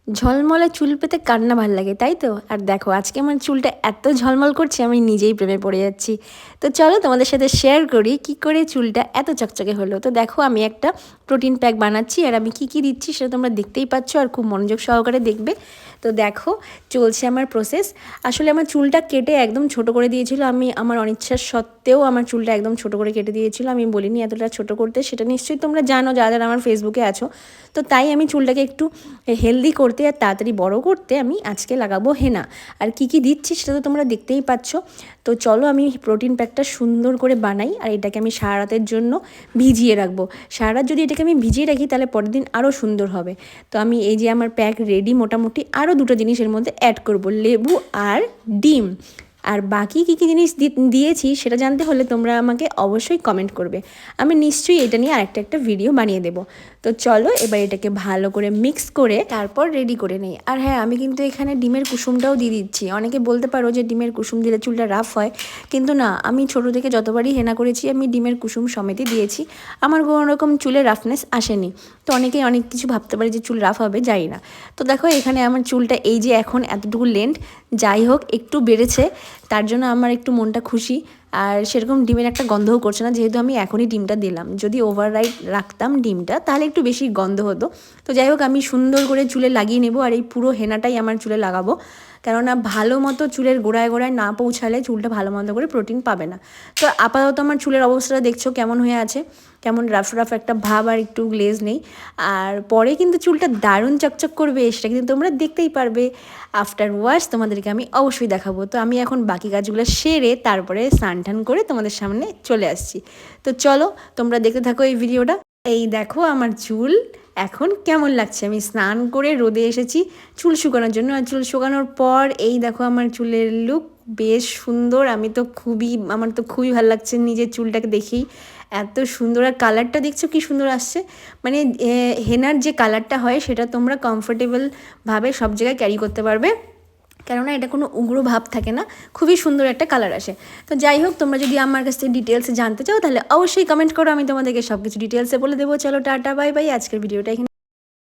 ঝলমলে চুল পেতে কার না ভাল লাগে, তাই তো? আর দেখো আজকে আমার চুলটা এত ঝলমল করছে, আমি নিজেই প্রেমে পড়ে যাচ্ছি। তো চলো তোমাদের সাথে শেয়ার করি কি করে চুলটা এত চকচকে হলো। তো দেখো আমি একটা প্রোটিন প্যাক বানাচ্ছি, আর আমি কি দিচ্ছি সেটা তোমরা দেখতেই পাচ্ছ, আর খুব মনোযোগ সহকারে দেখবে। তো দেখো চলছে আমার প্রসেস। আসলে আমার চুলটা কেটে একদম ছোট করে দিয়েছিল, আমি আমার অনিচ্ছার সত্ত্বেও আমার চুলটা একদম ছোট করে কেটে দিয়েছিল। আমি বলিনি এতটা ছোট করতে, সেটা নিশ্চয়ই তোমরা জানো যারা যারা আমার ফেসবুকে আছো। তো তাই আমি চুলটাকে একটু হেলদি করতে আর তাড়াতাড়ি বড় করতে আমি আজকে লাগাবো হেনা। আর কি দিচ্ছি সেটা তো তোমরা দেখতেই পাচ্ছ। তো চলো আমি প্রোটিন প্যাকটা সুন্দর করে বানাই, আর এটাকে আমি সারা রাতের জন্য ভিজিয়ে রাখবো। সারা রাত যদি এটাকে আমি ভিজিয়ে রাখি তাহলে পরের দিন আরও সুন্দর হবে। তো আমি এই যে আমার প্যাক রেডি, মোটামুটি আরও দুটো জিনিস এর মধ্যে অ্যাড করব, লেবু আর ডিম। আর বাকি কী জিনিস দিয়েছি সেটা জানতে হলে তোমরা আমাকে অবশ্যই কমেন্ট করবে, আমি নিশ্চয়ই এটা নিয়ে একটা ভিডিও বানিয়ে দেবো। তো চলো এবার এটাকে ভালো করে মিক্স করে তারপর রেডি করে নেই। আর হ্যাঁ, আমি কিন্তু এখানে ডিমের কুসুমটাও দিয়ে দিচ্ছি। অনেকে বলতে পারো যে ডিমের কুসুম দিলে চুলটা রাফ হয়, কিন্তু না, আমি ছোটো থেকে যতবারই হেনা করেছি আমি ডিমের কুসুম সমেতই দিয়েছি, আমার কোনো রকম চুলে রাফনেস আসেনি। তো অনেকেই অনেক কিছু ভাবতে পারে যে চুল রাফ হবে, যাই না। তো দেখো এখানে আমার চুলটা এই যে এখন এতটুকু লেন্থ, যাই হোক একটু বেড়েছে, তার জন্য আমার একটু মনটা খুশি। আর সেরকম ডিমের একটা গন্ধও করছে না, যেহেতু আমি এখনই ডিমটা দিলাম। যদি ওভারনাইট রাখতাম ডিমটা তাহলে একটু বেশি গন্ধ হতো। তো যাই হোক আমি সুন্দর করে চুলে লাগিয়ে নেব, আর এই পুরো হেনাটাই আমার চুলে লাগাবো, কেননা ভালো মতো চুলের গোড়ায় গোড়ায় না পৌঁছালে চুলটা ভালো মতো করে প্রোটিন পাবে না। তো আপাতত আমার চুলের অবস্থাটা দেখছো কেমন হয়ে আছে, কেমন রাফ রাফ একটা ভাব, আর একটু গ্লেজ নেই। আর পরে কিন্তু চুলটা দারুণ চকচক করবে, সেটা কিন্তু তোমরা দেখতেই পারবে। আফটার ওয়াশ তোমাদেরকে আমি অবশ্যই দেখাবো। তো আমি এখন বাকি কাজগুলো সেরে তারপরে স্নান টান করে তোমাদের সামনে চলে আসছি। তো চলো তোমরা দেখতে থাকো এই ভিডিওটা। এই দেখো আমার চুল এখন কেমন লাগছে। আমি স্নান করে রোদে এসেছি চুল শুকানোর জন্য, আর চুল শুকানোর পর এই দেখো আমার চুলের লুক বেশ সুন্দর। আমার তো খুবই ভালো লাগছে নিজের চুলটাকে দেখেই, এত সুন্দর। আর কালারটা দেখছো কি সুন্দর আসছে, মানে হেনার যে কালারটা হয় সেটা তোমরা কমফোর্টেবলভাবে সব জায়গায় ক্যারি করতে পারবে, কেননা এটা কোনো উগ্র ভাব থাকে না, খুবই সুন্দর একটা কালার আসে। তো যাই হোক তোমরা যদি আমার কাছ থেকে ডিটেলসে জানতে চাও তাহলে অবশ্যই কমেন্ট করো, আমি তোমাদেরকে সব কিছু ডিটেলসে বলে দেবো। চলো টাটা বাই বাই, আজকের ভিডিওটা এখানে।